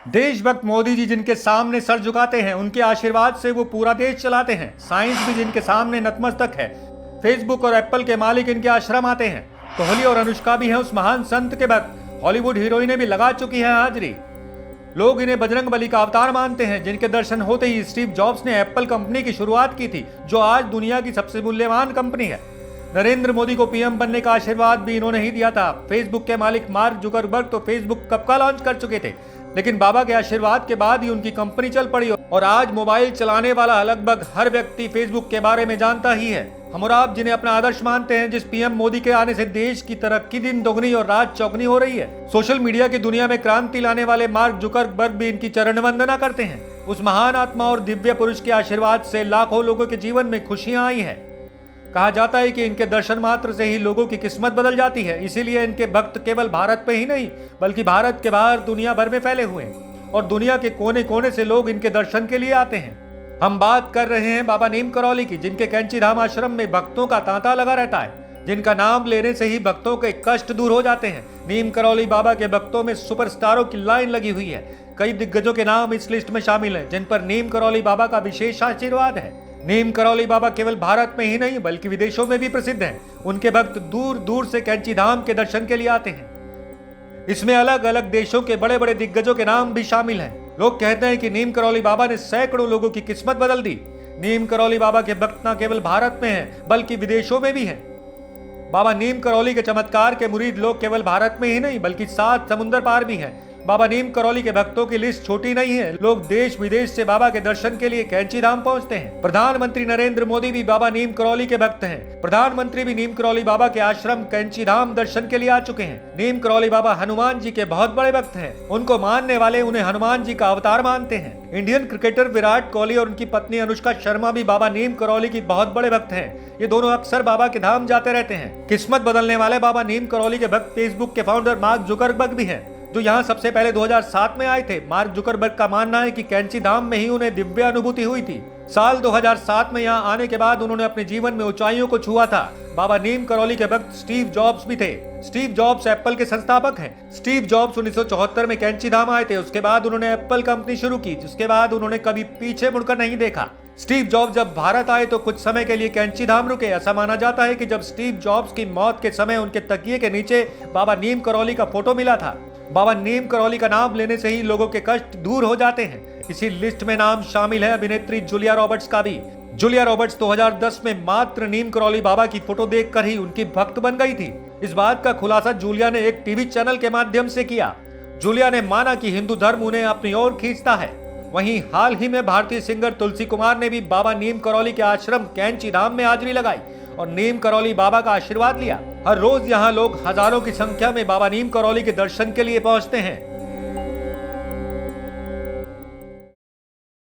देशभक्त मोदी जी जिनके सामने सर झुकाते हैं, उनके आशीर्वाद से वो पूरा देश चलाते हैं। साइंस भी जिनके सामने नतमस्तक है। फेसबुक और एप्पल के मालिक इनके आश्रम आते हैं। कोहली और अनुष्का भी हैं उस महान संत के भक्त। हॉलीवुड हीरोइनें भी लगा चुकी हैं हाजिरी। लोग इन्हें बजरंग बली का अवतार मानते हैं, जिनके दर्शन होते ही स्टीव जॉब्स ने एप्पल कंपनी की शुरुआत की थी, जो आज दुनिया की सबसे मूल्यवान कंपनी है। नरेंद्र मोदी को पीएम बनने का आशीर्वाद भी इन्होंने ही दिया था। फेसबुक के मालिक मार्क जुकरबर्ग तो फेसबुक कब का लॉन्च कर चुके थे, लेकिन बाबा के आशीर्वाद के बाद ही उनकी कंपनी चल पड़ी और आज मोबाइल चलाने वाला लगभग हर व्यक्ति फेसबुक के बारे में जानता ही है। हम और आप जिन्हें अपना आदर्श मानते हैं, जिस पीएम मोदी के आने से देश की तरक्की दिन दोगुनी और रात चौगुनी हो रही है। सोशल मीडिया की दुनिया में क्रांति लाने वाले मार्क जुकरबर्ग भी इनकी चरण वंदना करते हैं। उस महान आत्मा और दिव्य पुरुष के आशीर्वाद से लाखों लोगों के जीवन में खुशियां आई हैं। कहा जाता है कि इनके दर्शन मात्र से ही लोगों की किस्मत बदल जाती है। इसीलिए इनके भक्त केवल भारत में ही नहीं, बल्कि भारत के बाहर दुनिया भर में फैले हुए हैं और दुनिया के कोने कोने से लोग इनके दर्शन के लिए आते हैं। हम बात कर रहे हैं बाबा नीम करौली की, जिनके कैंची धाम आश्रम में भक्तों का तांता लगा रहता है, जिनका नाम लेने से ही भक्तों के कष्ट दूर हो जाते हैं। नीम करौली बाबा के भक्तों में सुपरस्टारों की लाइन लगी हुई है। कई दिग्गजों के नाम इस लिस्ट में शामिल हैं, जिन पर नीम करौली बाबा का विशेष आशीर्वाद है। नीम करौली बाबा केवल भारत में ही नहीं, बल्कि विदेशों में भी प्रसिद्ध हैं। उनके भक्त दूर दूर से कैंची धाम के दर्शन के लिए आते हैं। इसमें अलग अलग देशों के बड़े बड़े दिग्गजों के नाम भी शामिल हैं। लोग कहते हैं कि नीम करौली बाबा ने सैकड़ों लोगों की किस्मत बदल दी। नीम करौली बाबा के भक्त न केवल भारत में हैं, बल्कि विदेशों में भी हैं। बाबा नीम करौली के चमत्कार के मुरीद लोग केवल भारत में ही नहीं, बल्कि 7 समुंदर पार भी हैं। बाबा नीम करौली के भक्तों की लिस्ट छोटी नहीं है। लोग देश विदेश से बाबा के दर्शन के लिए कैंची धाम पहुंचते हैं। प्रधानमंत्री नरेंद्र मोदी भी बाबा नीम करौली के भक्त हैं। प्रधानमंत्री भी नीम करौली बाबा के आश्रम कैंची धाम दर्शन के लिए आ चुके हैं। नीम करौली बाबा हनुमान जी के बहुत बड़े भक्त हैं। उनको मानने वाले उन्हें हनुमान जी का अवतार मानते हैं। इंडियन क्रिकेटर विराट कोहली और उनकी पत्नी अनुष्का शर्मा भी बाबा नीम करौली की बहुत बड़े भक्त हैं। ये दोनों अक्सर बाबा के धाम जाते रहते हैं। किस्मत बदलने वाले बाबा नीम करौली के भक्त फेसबुक के फाउंडर मार्क जुकरबर्ग भी हैं, जो यहाँ सबसे पहले 2007 में आए थे। मार्क जुकरबर्ग का मानना है कि कैंची धाम में ही उन्हें दिव्य अनुभूति हुई थी। साल 2007 में यहाँ आने के बाद उन्होंने अपने जीवन में ऊंचाइयों को छुआ था। बाबा नीम करौली के भक्त स्टीव जॉब्स भी थे। स्टीव जॉब्स एप्पल के संस्थापक हैं। स्टीव जॉब्स 1974 में कैंची धाम आए थे। उसके बाद उन्होंने एप्पल कंपनी शुरू की, जिसके बाद उन्होंने कभी पीछे मुड़कर नहीं देखा। स्टीव जॉब्स जब भारत आए तो कुछ समय के लिए कैंची धाम रुके। ऐसा माना जाता है कि जब स्टीव जॉब्स की मौत के समय उनके तकिए के नीचे बाबा नीम करौली का फोटो मिला था। बाबा नीम करौली का नाम लेने से ही लोगों के कष्ट दूर हो जाते हैं। इसी लिस्ट में नाम शामिल है अभिनेत्री जूलिया रॉबर्ट्स का भी। जूलिया रॉबर्ट्स 2010 में मात्र नीम करौली बाबा की फोटो देखकर ही उनकी भक्त बन गई थी। इस बात का खुलासा जूलिया ने एक टीवी चैनल के माध्यम से किया। जूलिया ने माना कि हिंदू धर्म उन्हें अपनी ओर खींचता है। वहीं हाल ही में भारतीय सिंगर तुलसी कुमार ने भी बाबा नीम करौली के आश्रम कैंची धाम में हाजिरी लगाई और नीम करौली बाबा का आशीर्वाद लिया। हर रोज यहाँ लोग हजारों की संख्या में बाबा नीम करौली के दर्शन के लिए पहुंचते हैं।